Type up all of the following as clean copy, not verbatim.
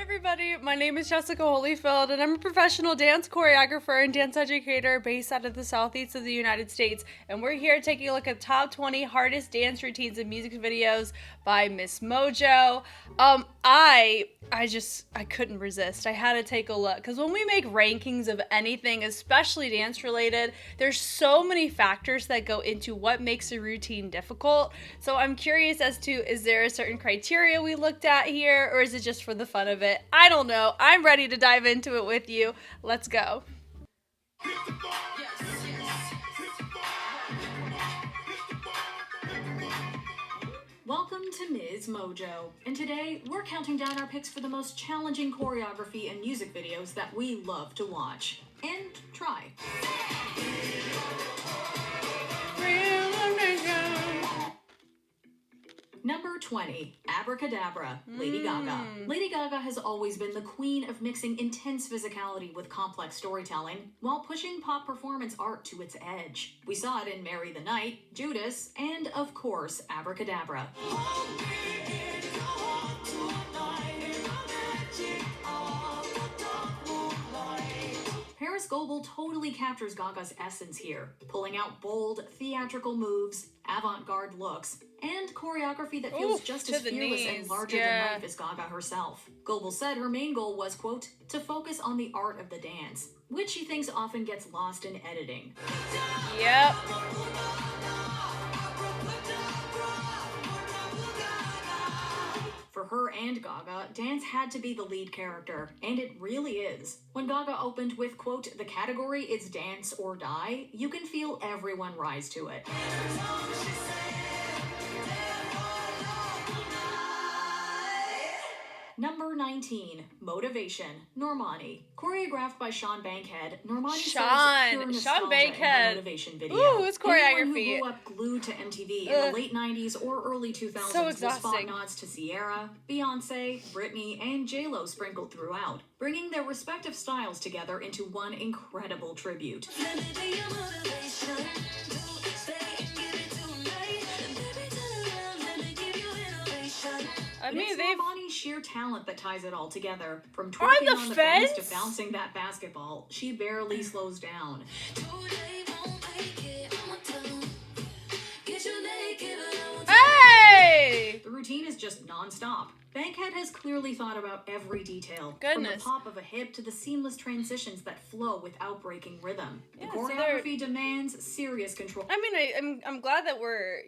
everybody, my name is Jessica Holyfield and I'm a professional dance choreographer and dance educator based out of the southeast of the United States, and we're here taking a look at top 20 hardest dance routines and music videos by Miss Mojo. I couldn't resist. I had to take a look because when we make rankings of anything, especially dance related, there's so many factors that go into what makes a routine difficult. So I'm curious as to, is there a certain criteria we looked at here, or is it just for the fun of it? I don't know. I'm ready to dive into it with you. Let's go. Welcome to Ms. Mojo, and today we're counting down our picks for the most challenging choreography and music videos that we love to watch and try. Number 20, Abracadabra, Lady Gaga. Lady Gaga has always been the queen of mixing intense physicality with complex storytelling while pushing pop performance art to its edge. We saw it in Marry the Night, Judas, and of course, Abracadabra. Paris Goebel totally captures Gaga's essence here, pulling out bold, theatrical moves, avant-garde looks, and choreography that feels just as fearless and larger than life as Gaga herself. Goebel said her main goal was, quote, to focus on the art of the dance, which she thinks often gets lost in editing. Yep. For her and Gaga, dance had to be the lead character, and it really is. When Gaga opened with, quote, the category is dance or die, you can feel everyone rise to it. Number 19, Motivation, Normani. Choreographed by Sean Bankhead, Normani serves pure nostalgia in her Motivation video. Ooh, it's choreography. Anyone who grew up glued to MTV in the late 90s or early 2000s will spot nods to Sierra, Beyonce, Britney, and J-Lo sprinkled throughout, bringing their respective styles together into one incredible tribute. I mean, it's Normani's sheer talent that ties it all together. From on twerking the on the fence to bouncing that basketball, she barely slows down. Hey! The routine is just non-stop. Bankhead has clearly thought about every detail. Goodness. From the pop of a hip to the seamless transitions that flow without breaking rhythm. Yeah, the choreography demands serious control. I mean, I'm glad that we're,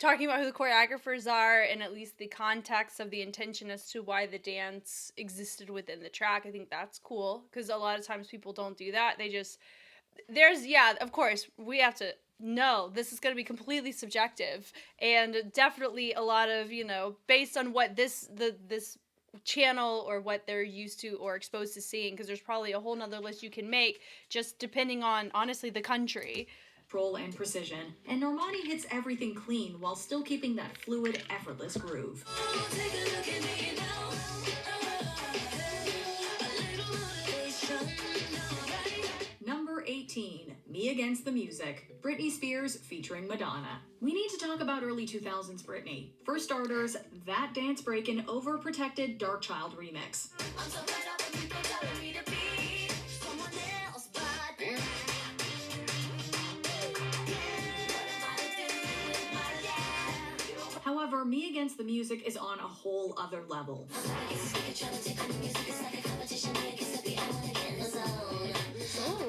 talking about who the choreographers are and at least the context of the intention as to why the dance existed within the track. I think that's cool because a lot of times people don't do that. They just, of course, we have to know this is going to be completely subjective and definitely a lot of, based on what this channel or what they're used to or exposed to seeing, because there's probably a whole nother list you can make just depending on, honestly, the country. Control and precision, and Normani hits everything clean while still keeping that fluid, effortless groove. Number 18, Me Against the Music, Britney Spears featuring Madonna. We need to talk about early 2000s Britney. For starters, that dance break and overprotected Dark Child remix. However, Me Against the Music is on a whole other level.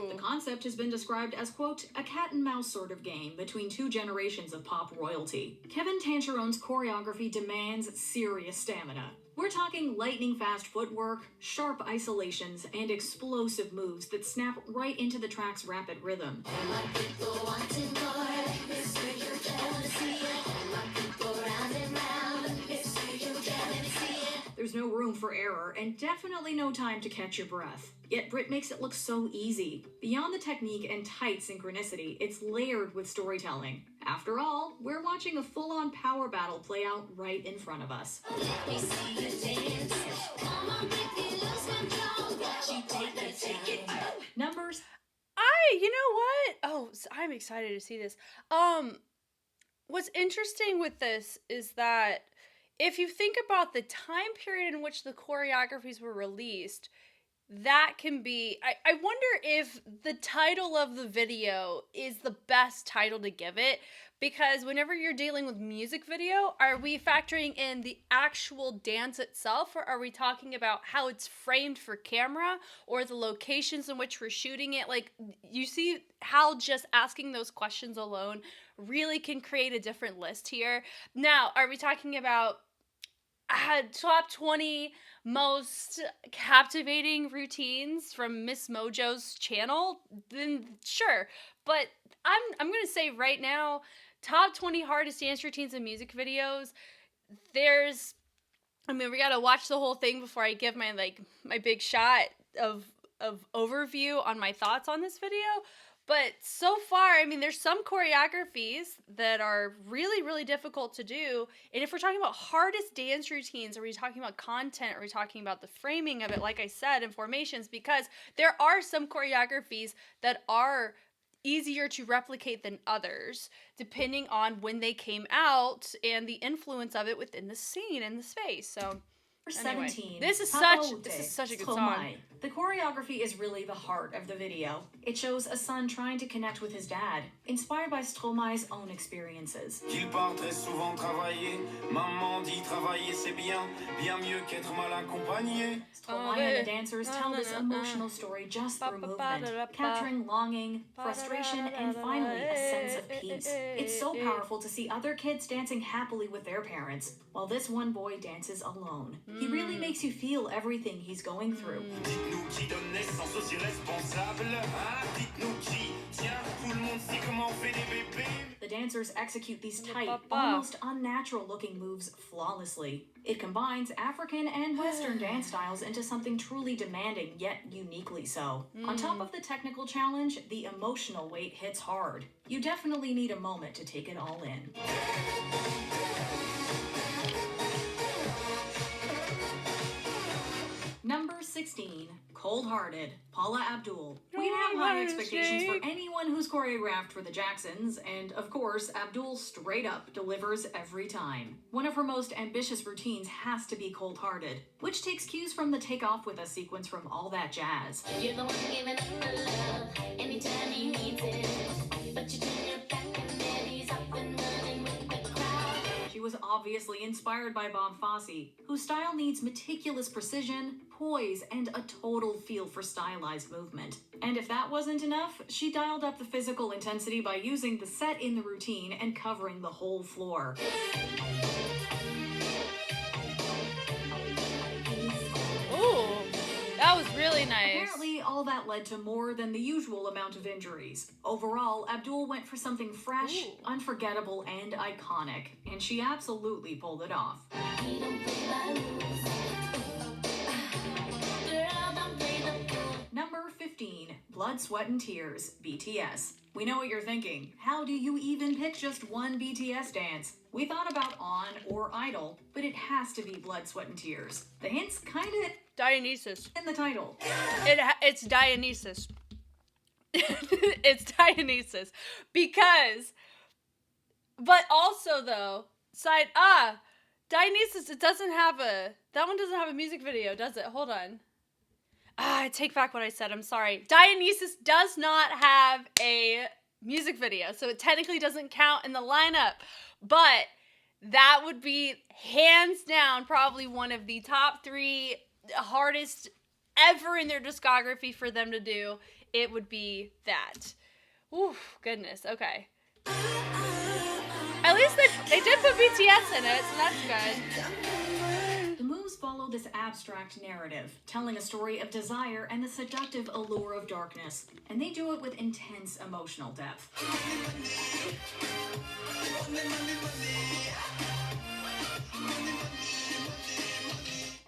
The concept has been described as, quote, a cat and mouse sort of game between two generations of pop royalty. Kevin Tancherone's choreography demands serious stamina. We're talking lightning-fast footwork, sharp isolations, and explosive moves that snap right into the track's rapid rhythm. There's no room for error, and definitely no time to catch your breath. Yet Brit makes it look so easy. Beyond the technique and tight synchronicity, it's layered with storytelling. After all, we're watching a full-on power battle play out right in front of us. Numbers. You know what? Oh, I'm excited to see this. What's interesting with this is that if you think about the time period in which the choreographies were released, that can be, I wonder if the title of the video is the best title to give it, because whenever you're dealing with music video, are we factoring in the actual dance itself, or are we talking about how it's framed for camera, or the locations in which we're shooting it? Like, you see how just asking those questions alone really can create a different list here. Now, are we talking about top 20 most captivating routines from Miss Mojo's channel? Then sure. But I'm gonna say right now, top 20 hardest dance routines and music videos. We gotta watch the whole thing before I give my big shot of overview on my thoughts on this video. But so far, there's some choreographies that are really, really difficult to do. And if we're talking about hardest dance routines, are we talking about content? Are we talking about the framing of it, like I said, and formations? Because there are some choreographies that are easier to replicate than others, depending on when they came out and the influence of it within the scene and the space. So, anyway, 17. This is such a good song. The choreography is really the heart of the video. It shows a son trying to connect with his dad, inspired by Stromae's own experiences. Qu'il part très souvent travailler. Maman dit travailler c'est bien, bien mieux qu'être mal accompagné. Stromae and the dancers tell this emotional story just through movement, capturing longing, frustration, and finally a sense of peace. It's so powerful to see other kids dancing happily with their parents, while this one boy dances alone. He really makes you feel everything he's going through. Dites-nous qui donne naissance aux irresponsables. Hein? Dites-nous qui. Tiens, tout le monde sait comment on fait des bébés. The dancers execute these tight, almost unnatural-looking moves flawlessly. It combines African and Western dance styles into something truly demanding, yet uniquely so. On top of the technical challenge, the emotional weight hits hard. You definitely need a moment to take it all in. Number 16, Cold-Hearted, Paula Abdul. We'd have high expectations for anyone who's choreographed for the Jacksons, and of course, Abdul straight up delivers every time. One of her most ambitious routines has to be Cold-Hearted, which takes cues from the Take Off With Us sequence from All That Jazz. You're the one giving up the love anytime he needs it, but you turn your back and then he's up and running with the crowd. She was obviously inspired by Bob Fosse, whose style needs meticulous precision, poise, and a total feel for stylized movement. And if that wasn't enough, she dialed up the physical intensity by using the set in the routine and covering the whole floor. Ooh, that was really nice. Apparently, all that led to more than the usual amount of injuries. Overall, Abdul went for something fresh, unforgettable, and iconic, and she absolutely pulled it off. He don't play by rules. Girl, don't play the fool. Number 15, Blood, Sweat, and Tears, BTS. We know what you're thinking. How do you even pick just one BTS dance? We thought about On or Idol, but it has to be Blood, Sweat, and Tears. The hint's kinda Dionysus. in the title. It's Dionysus. It's Dionysus. Because, but also though, Dionysus, that one doesn't have a music video, does it? Hold on. I take back what I said, I'm sorry. Dionysus does not have a music video, so it technically doesn't count in the lineup. But that would be hands down probably one of the top 3 hardest ever in their discography for them to do. It would be that. Ooh, goodness, okay. At least they did put BTS in it, so that's good. The moves follow this abstract narrative, telling a story of desire and the seductive allure of darkness, and they do it with intense emotional depth.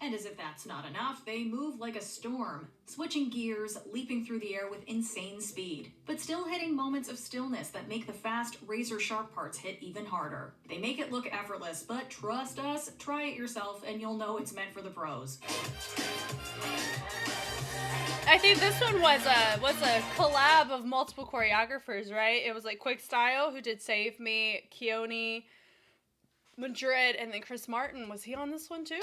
And as if that's not enough, they move like a storm, switching gears, leaping through the air with insane speed, but still hitting moments of stillness that make the fast, razor-sharp parts hit even harder. They make it look effortless, but trust us, try it yourself, and you'll know it's meant for the pros. I think this one was a collab of multiple choreographers, right? It was like Quick Style, who did Save Me, Keone, Madrid, and then Chris Martin. Was he on this one too?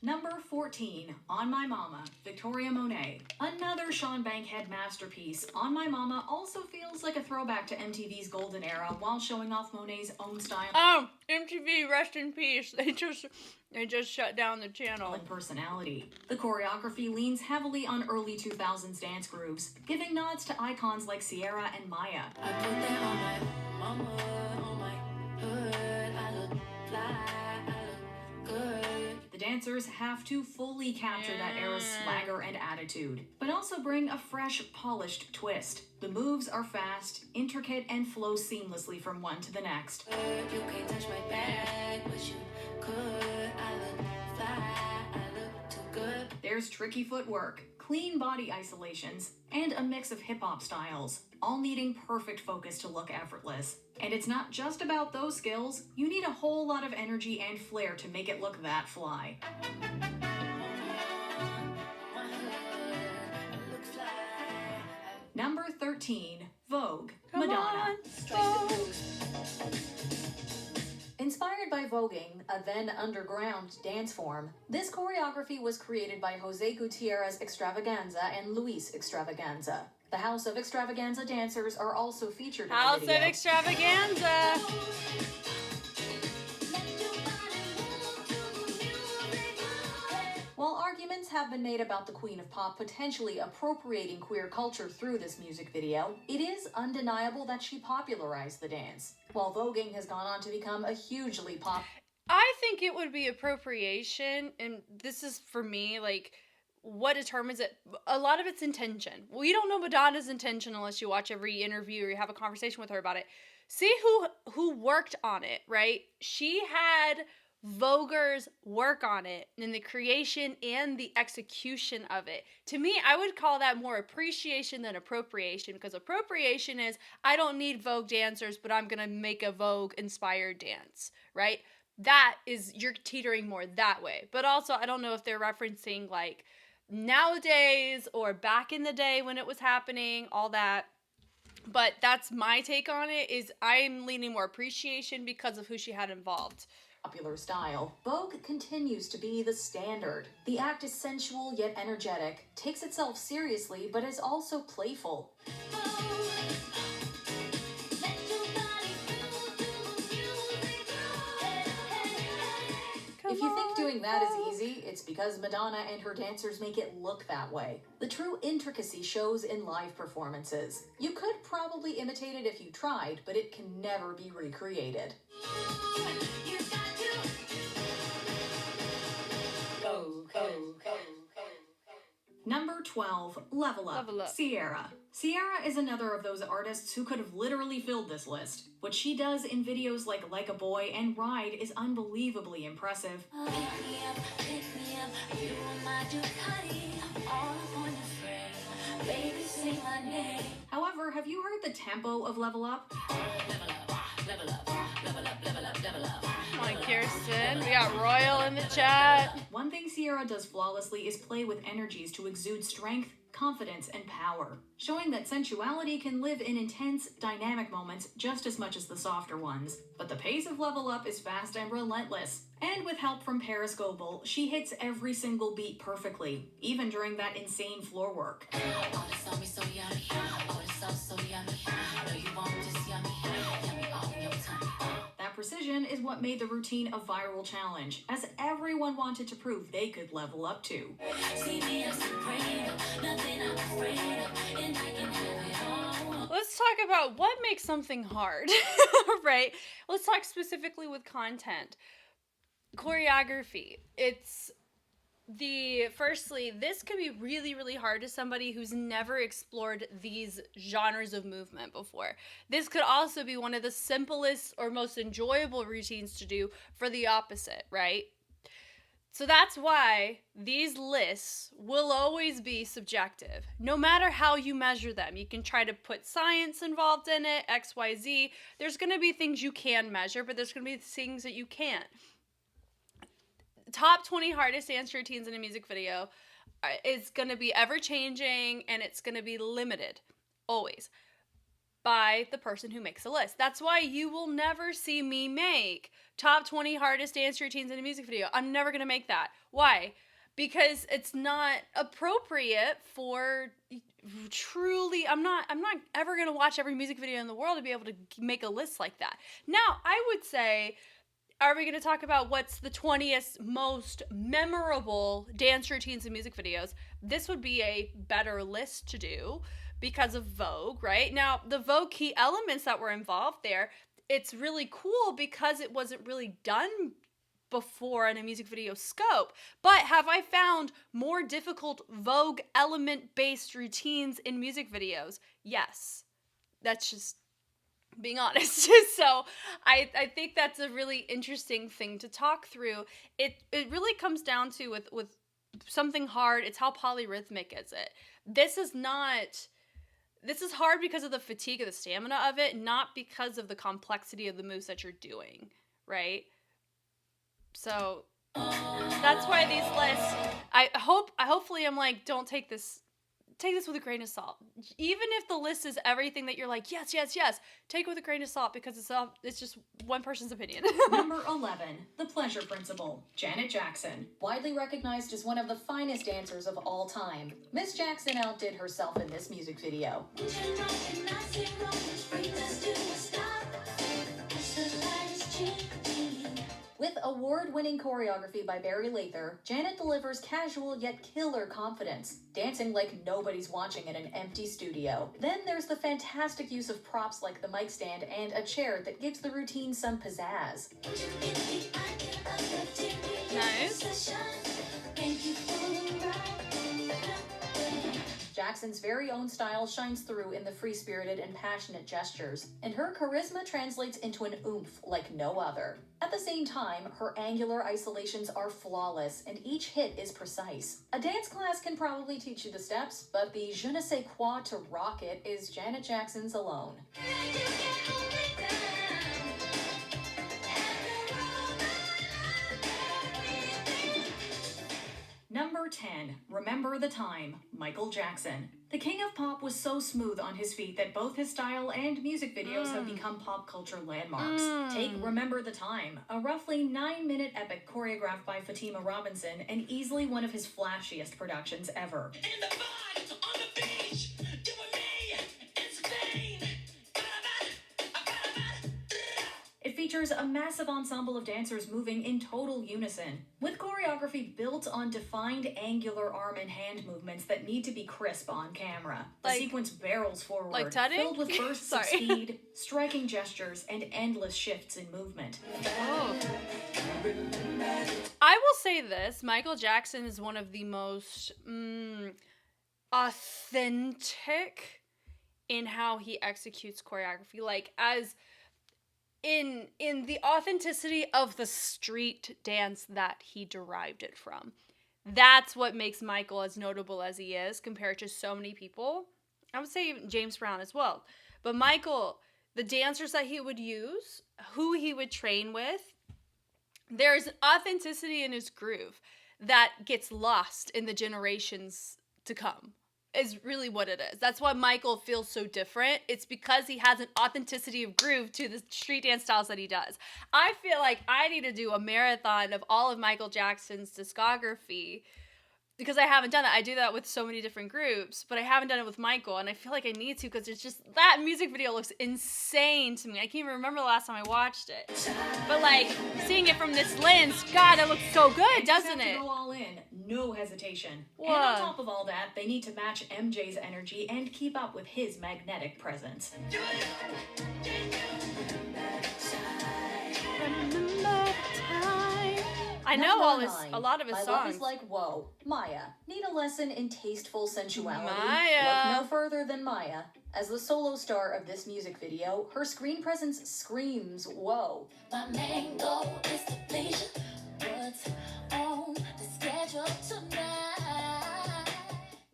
Number 14, On My Mama, Victoria Monet. Another Sean Bankhead masterpiece, On My Mama also feels like a throwback to MTV's golden era while showing off Monet's own style. Oh, MTV, rest in peace. They just shut down the channel. And personality. The choreography leans heavily on early 2000s dance grooves, giving nods to icons like Sierra and Maya. I put that on my mama, on my hood. I look fly, I look good. The dancers have to fully capture that era's swagger and attitude, but also bring a fresh, polished twist. The moves are fast, intricate, and flow seamlessly from one to the next. You can't touch my bag, but you could. I look fly, I look too good. There's tricky footwork, clean body isolations, and a mix of hip-hop styles, all needing perfect focus to look effortless. And it's not just about those skills, you need a whole lot of energy and flair to make it look that fly. Number 13, Vogue, Come Madonna. on, Vogue. Inspired by voguing, a then underground dance form, this choreography was created by Jose Gutierrez Extravaganza and Luis Extravaganza. The House of Extravaganza dancers are also featured in House the video. of Extravaganza. While arguments have been made about the Queen of Pop potentially appropriating queer culture through this music video, it is undeniable that she popularized the dance, while voguing has gone on to become a hugely pop. I think it would be appropriation, and this is for me, like, what determines it? A lot of it's intention. We don't know Madonna's intention unless you watch every interview or you have a conversation with her about it. See who worked on it, right? She had voguers work on it in the creation and the execution of it. To me, I would call that more appreciation than appropriation, because appropriation is, I don't need Vogue dancers, but I'm gonna make a Vogue inspired dance, right? That is, you're teetering more that way. But also, I don't know if they're referencing like nowadays or back in the day when it was happening, all that. But that's my take on it, is I'm leaning more appreciation because of who she had involved. Popular style, Vogue continues to be the standard. The act is sensual yet energetic, takes itself seriously, but is also playful. If you think doing that is easy, it's because Madonna and her dancers make it look that way. The true intricacy shows in live performances. You could probably imitate it if you tried, but it can never be recreated. Number 12, Level Up, Level Up. Sierra. Sierra is another of those artists who could have literally filled this list. What she does in videos like a Boy and Ride is unbelievably impressive. However, have you heard the tempo of Level Up? Come on, Kirsten. We got Royal in the chat. One thing Sierra does flawlessly is play with energies to exude strength, confidence, and power, showing that sensuality can live in intense, dynamic moments just as much as the softer ones. But the pace of Level Up is fast and relentless. And with help from Paris Goebel, she hits every single beat perfectly, even during that insane floor work. That precision is what made the routine a viral challenge, as everyone wanted to prove they could level up too. Let's talk about what makes something hard, right? Let's talk specifically with content. Choreography. Firstly, this can be really, really hard to somebody who's never explored these genres of movement before. This could also be one of the simplest or most enjoyable routines to do for the opposite, right? So that's why these lists will always be subjective, no matter how you measure them. You can try to put science involved in it, X, Y, Z. There's going to be things you can measure, but there's going to be things that you can't. Top 20 hardest dance routines in a music video is going to be ever changing, and it's going to be limited, always. by the person who makes a list. That's why you will never see me make top 20 hardest dance routines in a music video. I'm never going to make that. Why? Because it's not appropriate for truly, I'm not ever going to watch every music video in the world to be able to make a list like that. Now, I would say, are we going to talk about what's the 20th most memorable dance routines in music videos? This would be a better list to do because of Vogue, right? Now, the Vogue key elements that were involved there, it's really cool because it wasn't really done before in a music video scope. But have I found more difficult Vogue element-based routines in music videos? Yes. That's just being honest. So I think that's a really interesting thing to talk through. It really comes down to with something hard, it's how polyrhythmic is it. This is hard because of the fatigue of the stamina of it, not because of the complexity of the moves that you're doing, right? So that's why these lists, hopefully I'm like, don't take this with a grain of salt. Even if the list is everything that you're like, yes, take it with a grain of salt because it's just one person's opinion. Number 11, The Pleasure Principle, Janet Jackson. Widely recognized as one of the finest dancers of all time, Miss Jackson outdid herself in this music video. With award-winning choreography by Barry Lather, Janet delivers casual yet killer confidence, dancing like nobody's watching in an empty studio. Then there's the fantastic use of props like the mic stand and a chair that gives the routine some pizzazz. Nice. Jackson's very own style shines through in the free-spirited and passionate gestures, and her charisma translates into an oomph like no other. At the same time, her angular isolations are flawless, and each hit is precise. A dance class can probably teach you the steps, but the je ne sais quoi to rock it is Janet Jackson's alone. Number 10, Remember the Time, Michael Jackson. The king of pop was so smooth on his feet that both his style and music videos have become pop culture landmarks. Take Remember the Time, a roughly 9-minute epic choreographed by Fatima Robinson and easily one of his flashiest productions ever. In the vibes on the beach, you and me in Spain. It features a massive ensemble of dancers moving in total unison, with choreography built on defined angular arm and hand movements that need to be crisp on camera. The sequence barrels forward, filled with bursts of speed, striking gestures, and endless shifts in movement. Oh. I will say this, Michael Jackson is one of the most authentic in how he executes choreography. Like, as in the authenticity of the street dance that he derived it from. That's what makes Michael as notable as he is compared to so many people. I would say even James Brown as well. But Michael, the dancers that he would use, who he would train with, there's an authenticity in his groove that gets lost in the generations to come. Is really what it is. That's why Michael feels so different. It's because he has an authenticity of groove to the street dance styles that he does. I feel like I need to do a marathon of all of Michael Jackson's discography because I haven't done that. I do that with so many different groups, but I haven't done it with Michael, and I feel like I need to because it's just, that music video looks insane to me. I can't even remember the last time I watched it. But like, seeing it from this lens, God, it looks so good, doesn't it? Go all in, no hesitation. Whoa. And on top of all that, they need to match MJ's energy and keep up with his magnetic presence. I know a lot of his My songs. Love is Like Whoa, Maya. Need a lesson in tasteful sensuality? Maya. Look no further than Maya. As the solo star of this music video, her screen presence screams whoa. My main goal is to please you. What's on the schedule tonight?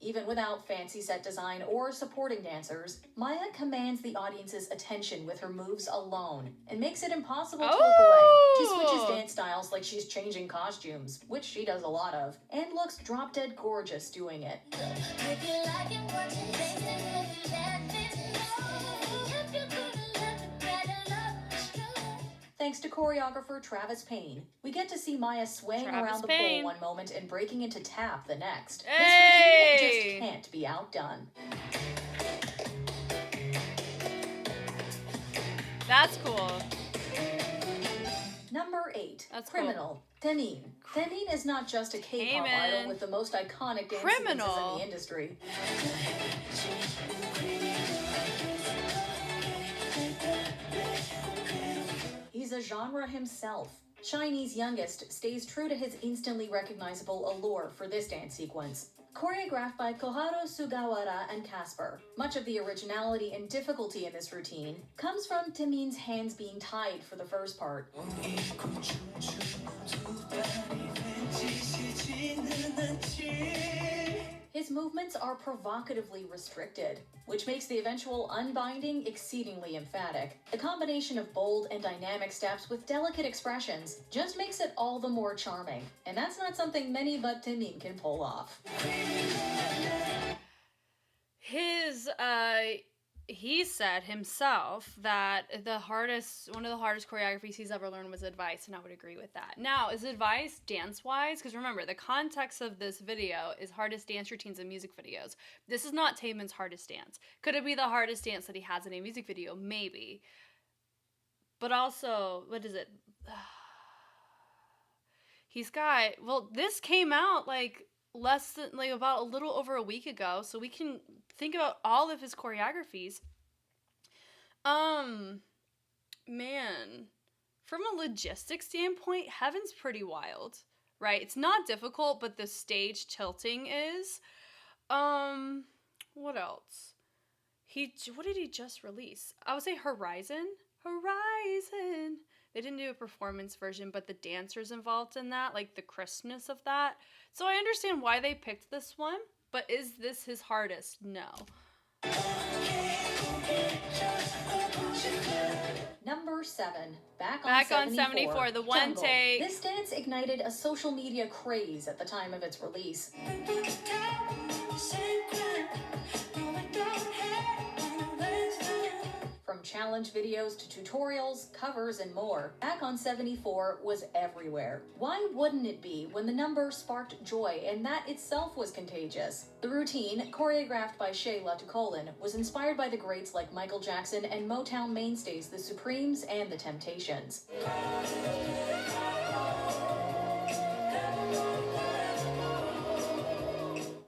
Even without fancy set design or supporting dancers, Maya commands the audience's attention with her moves alone and makes it impossible to look away. She switches dance styles like she's changing costumes, which she does a lot of, and looks drop-dead gorgeous doing it. If you like it, what you think, if you let me know. thanks to choreographer Travis Payne. We get to see Maya swaying around the pole one moment and breaking into tap the next. Hey! This routine just can't be outdone. That's cool. Number 8. That's Criminal. Cool. Temin. Temin is not just a K-pop idol with the most iconic dance sequences in the industry. He's a genre himself. SHINee's youngest stays true to his instantly recognizable allure for this dance sequence. Choreographed by Koharu Sugawara and Casper, much of the originality and difficulty in this routine comes from Temin's hands being tied for the first part. His movements are provocatively restricted, which makes the eventual unbinding exceedingly emphatic. The combination of bold and dynamic steps with delicate expressions just makes it all the more charming, and that's not something many but Temin can pull off. He said himself that one of the hardest choreographies he's ever learned was Advice, and I would agree with that. Now, is Advice dance-wise? Because remember, the context of this video is hardest dance routines and music videos. This is not Taemin's hardest dance. Could it be the hardest dance that he has in a music video? Maybe. But also, what is it? He's got, well, this came out about a little over a week ago, so we can think about all of his choreographies. Man, from a logistics standpoint, Heaven's pretty wild, right? It's not difficult, but the stage tilting is. What else? What did he just release? I would say Horizon. They didn't do a performance version, but the dancers involved in that, like the crispness of that. So I understand why they picked this one, but is this his hardest? No. Number 7. Back on 74, the one Jungle. take. This dance ignited a social media craze at the time of its release. From challenge videos to tutorials, covers, and more, Back on 74 was everywhere. Why wouldn't it be when the number sparked joy and that itself was contagious? The routine, choreographed by Shayla Tukolin, was inspired by the greats like Michael Jackson and Motown mainstays The Supremes and The Temptations.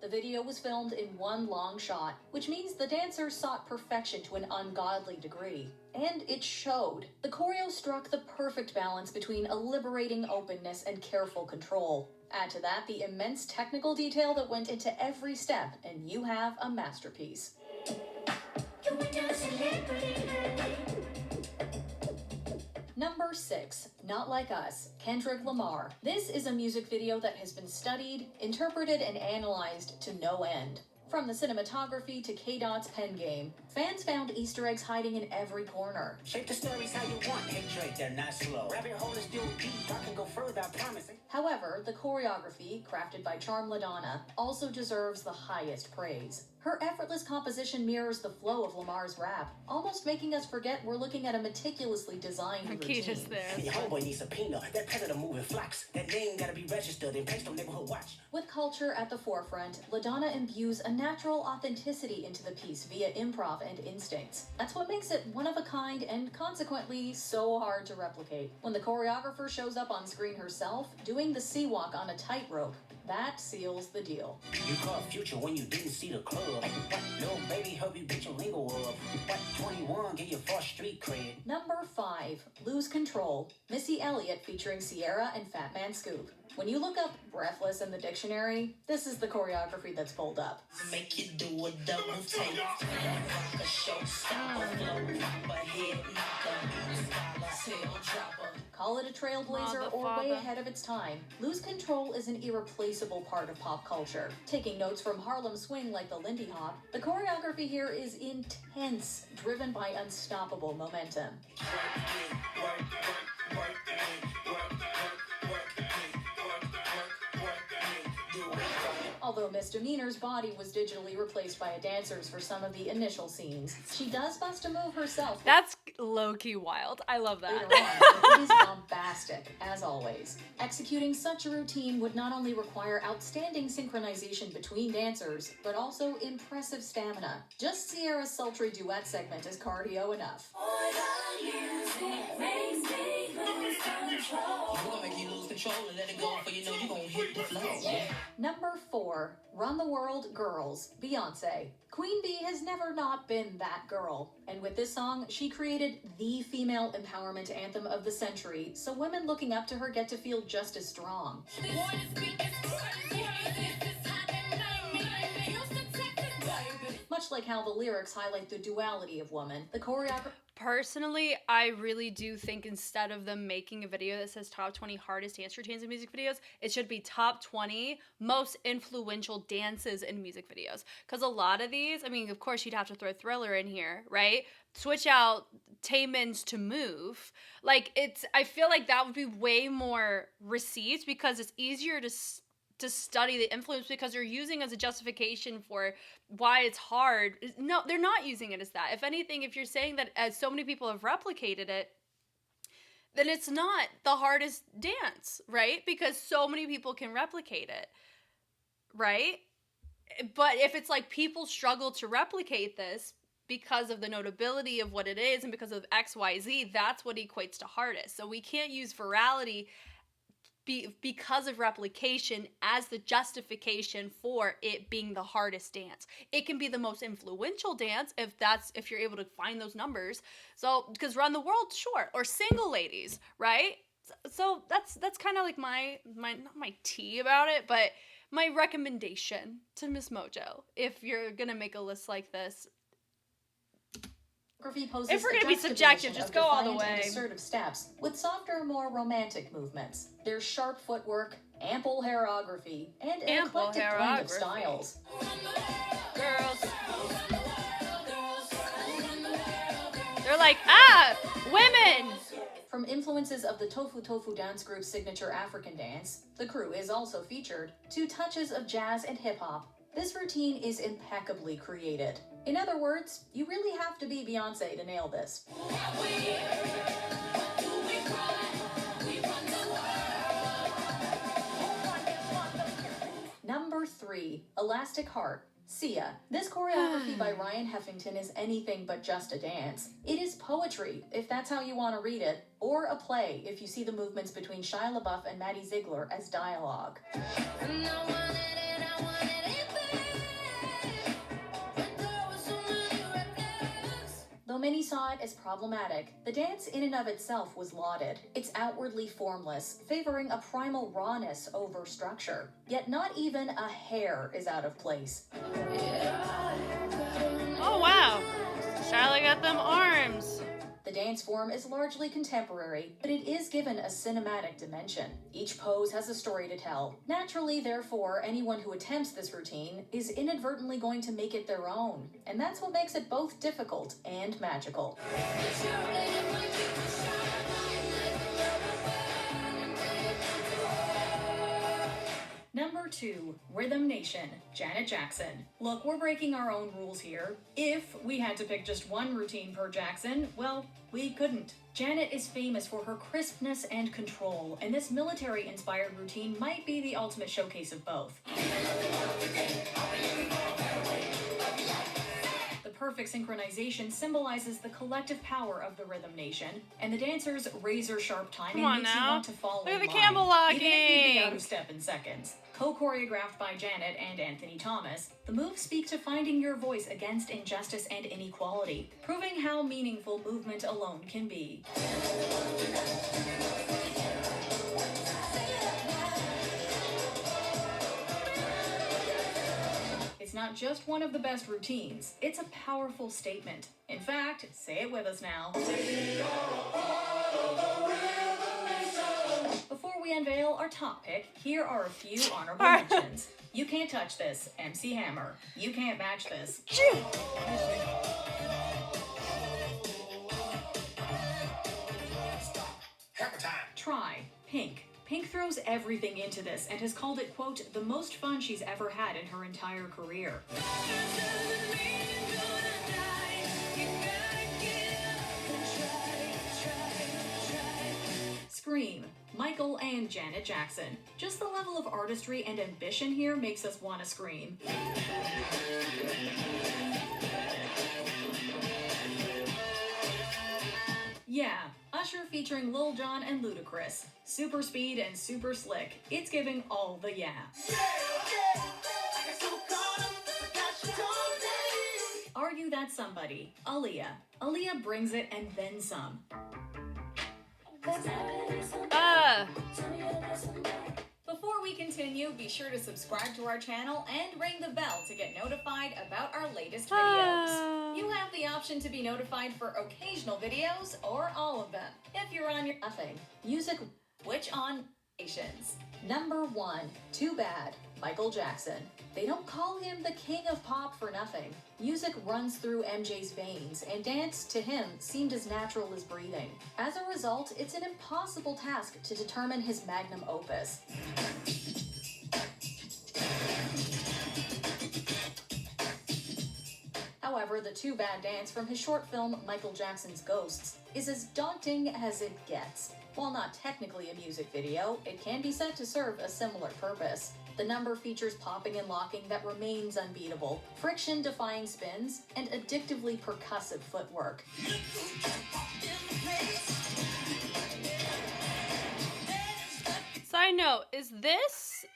The video was filmed in one long shot, which means the dancers sought perfection to an ungodly degree. And it showed. The choreo struck the perfect balance between a liberating openness and careful control. Add to that the immense technical detail that went into every step, and you have a masterpiece. Number 6. Not Like Us, Kendrick Lamar. This is a music video that has been studied, interpreted, and analyzed to no end. From the cinematography to K-Dot's pen game, fans found Easter eggs hiding in every corner. Shape the stories how you want. Hey Drake, they're not slow. Rabbit hole is still deep. I can go further, I promise. However, the choreography, crafted by Charm LaDonna, also deserves the highest praise. Her effortless composition mirrors the flow of Lamar's rap, almost making us forget we're looking at a meticulously designed routine. Your homeboy needs subpoena. That president moving flocks. That name gotta be registered and placed on neighborhood watch. With culture at the forefront, LaDonna imbues a natural authenticity into the piece via improv and instincts. That's what makes it one of a kind and consequently so hard to replicate. When the choreographer shows up on screen herself, doing the sea walk on a tightrope, that seals the deal. You caught Future when you didn't see the club. What? Little baby, help you get your lingo up. What? 21, get your first street cred. Number 5, Lose Control, Missy Elliott featuring Sierra and Fat Man Scoop. When you look up Breathless in the dictionary, this is the choreography that's pulled up. Make you do a double take. A showstopper, flow, pop a head knocker, tail dropper. Call it a trailblazer or way ahead of its time, Lose Control is an irreplaceable part of pop culture. Taking notes from Harlem Swing like the Lindy Hop, the choreography here is intense, driven by unstoppable momentum. Although Misdemeanor's body was digitally replaced by a dancer's for some of the initial scenes, she does bust a move herself. That's low-key wild. I love that. Later on, it is bombastic, as always. Executing such a routine would not only require outstanding synchronization between dancers, but also impressive stamina. Just Sierra's sultry duet segment is cardio enough. Number 4, Run the World Girls, Beyonce. Queen Bee has never not been that girl. And with this song, she created the female empowerment anthem of the century, so women looking up to her get to feel just as strong. Much like how the lyrics highlight the duality of woman, the choreography... Personally, I really do think instead of them making a video that says top 20 hardest dance routines in music videos, it should be top 20 most influential dances in music videos. Because a lot of these, I mean, of course you'd have to throw Thriller in here, right? Switch out Taemin's To Move. Like, I feel like that would be way more received because it's easier to study the influence because they're using as a justification for why it's hard. No, they're not using it as that. If anything, if you're saying that as so many people have replicated it, then it's not the hardest dance, right? Because so many people can replicate it, right? But if it's like people struggle to replicate this because of the notability of what it is and because of XYZ, that's what equates to hardest. So we can't use virality because of replication as the justification for it being the hardest dance. It can be the most influential dance if you're able to find those numbers. So because Run the World, sure, or Single Ladies, right? So that's kind of like my not my tea about it, but my recommendation to Miss Mojo if you're gonna make a list like this. If we're going to be subjective, just go all the way. Assertive steps with softer, more romantic movements. There's sharp footwork, ample hairography, and an eclectic blend of styles. Girls. They're like, women! From influences of the Tofu Tofu dance group's signature African dance, the crew is also featured, to touches of jazz and hip-hop. This routine is impeccably created. In other words, you really have to be Beyonce to nail this. Number 3, Elastic Heart, Sia. This choreography by Ryan Heffington is anything but just a dance. It is poetry, if that's how you want to read it, or a play, if you see the movements between Shia LaBeouf and Maddie Ziegler as dialogue. Though many saw it as problematic, the dance in and of itself was lauded. It's outwardly formless, favoring a primal rawness over structure. Yet not even a hair is out of place. Oh wow, Charlotte got them arms. The dance form is largely contemporary, but it is given a cinematic dimension. Each pose has a story to tell. Naturally, therefore, anyone who attempts this routine is inadvertently going to make it their own. And that's what makes it both difficult and magical. Number 2, Rhythm Nation, Janet Jackson. Look, we're breaking our own rules here. If we had to pick just one routine per Jackson, well, we couldn't. Janet is famous for her crispness and control, and this military-inspired routine might be the ultimate showcase of both. The perfect synchronization symbolizes the collective power of the Rhythm Nation, and the dancers' razor-sharp timing makes you want to follow in line. Look at the Campbell locking! Even if you'd be out of step in seconds. Co-choreographed by Janet and Anthony Thomas, the moves speak to finding your voice against injustice and inequality, proving how meaningful movement alone can be. It's not just one of the best routines, it's a powerful statement. In fact, say it with us now. Before we unveil our top pick, here are a few honorable mentions. You Can't Touch This, MC Hammer. You Can't Match This. Try, Pink. Pink throws everything into this and has called it, quote, the most fun she's ever had in her entire career. scream. Michael and Janet Jackson. Just the level of artistry and ambition here makes us want to scream. Yeah, Usher featuring Lil Jon and Ludacris. Super speed and super slick. It's giving all the yeah. Are You That Somebody? Aaliyah. Aaliyah brings it and then some. Before we continue, be sure to subscribe to our channel and ring the bell to get notified about our latest videos. You have the option to be notified for occasional videos or all of them. If you're on your nothing, music which on nations. Number 1, Too Bad, Michael Jackson. They don't call him the king of pop for nothing. Music runs through MJ's veins, and dance to him seemed as natural as breathing. As a result, it's an impossible task to determine his magnum opus. However, the Too Bad dance from his short film Michael Jackson's Ghosts is as daunting as it gets. While not technically a music video, it can be said to serve a similar purpose. The number features popping and locking that remains unbeatable, friction-defying spins, and addictively percussive footwork. Side note, is this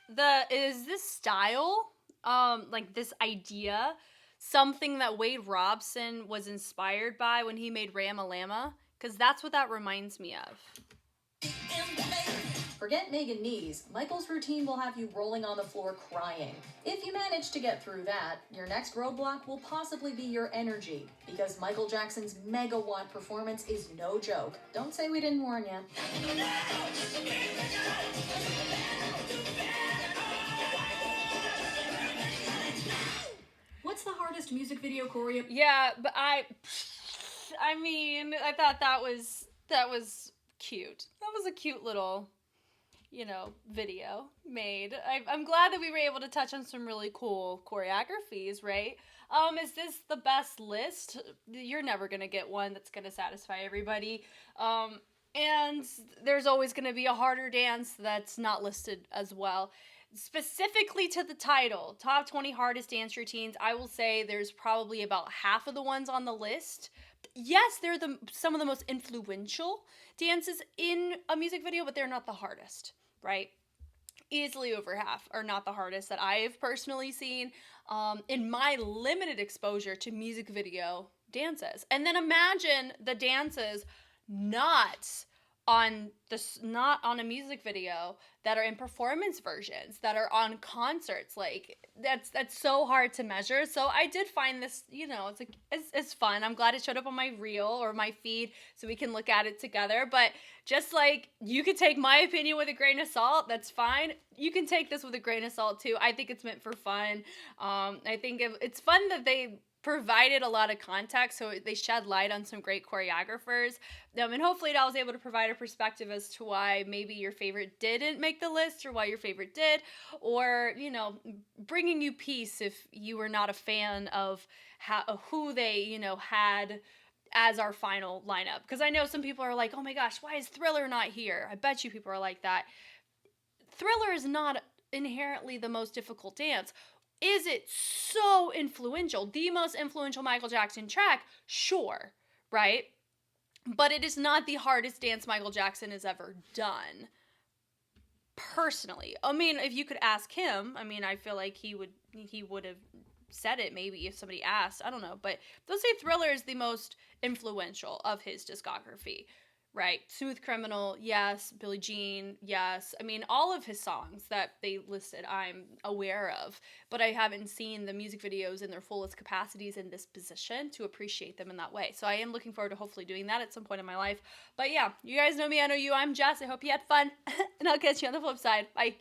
style, like this idea, something that Wade Robson was inspired by when he made Ram-A-Llama? Because that's what that reminds me of. Forget Megan Knees, Michael's routine will have you rolling on the floor crying. If you manage to get through that, your next roadblock will possibly be your energy, because Michael Jackson's megawatt performance is no joke. Don't say we didn't warn you. What's the hardest music video choreo? Yeah, but I mean, I thought that was cute. That was a cute little, video made. I'm glad that we were able to touch on some really cool choreographies, right? Is this the best list? You're never gonna get one that's gonna satisfy everybody. And there's always gonna be a harder dance that's not listed as well. Specifically to the title, top 20 hardest dance routines, I will say there's probably about half of the ones on the list. Yes, they're some of the most influential dances in a music video, but they're not the hardest, right? Easily over half are not the hardest that I've personally seen in my limited exposure to music video dances. And then imagine the dances not on a music video that are in performance versions, that are on concerts. Like that's so hard to measure. So I did find this, it's fun. I'm glad it showed up on my reel or my feed so we can look at it together. But just like you could take my opinion with a grain of salt, that's fine. You can take this with a grain of salt too. I think it's meant for fun. I think it's fun that they provided a lot of context, so they shed light on some great choreographers. And hopefully I was able to provide a perspective as to why maybe your favorite didn't make the list or why your favorite did, or, bringing you peace if you were not a fan of who they, had as our final lineup. Because I know some people are like, oh my gosh, why is Thriller not here? I bet you people are like that. Thriller is not inherently the most difficult dance. Is it so influential? The most influential Michael Jackson track? Sure, right? But it is not the hardest dance Michael Jackson has ever done. Personally. I mean, if you could ask him, I feel like he would have said it maybe if somebody asked. I don't know. But they'll say Thriller is the most influential of his discography. Right, Smooth Criminal, yes. Billie Jean, yes. All of his songs that they listed, I'm aware of, but I haven't seen the music videos in their fullest capacities in this position to appreciate them in that way. So I am looking forward to hopefully doing that at some point in my life. But yeah, you guys know me, I know you. I'm Jess. I hope you had fun, and I'll catch you on the flip side. Bye.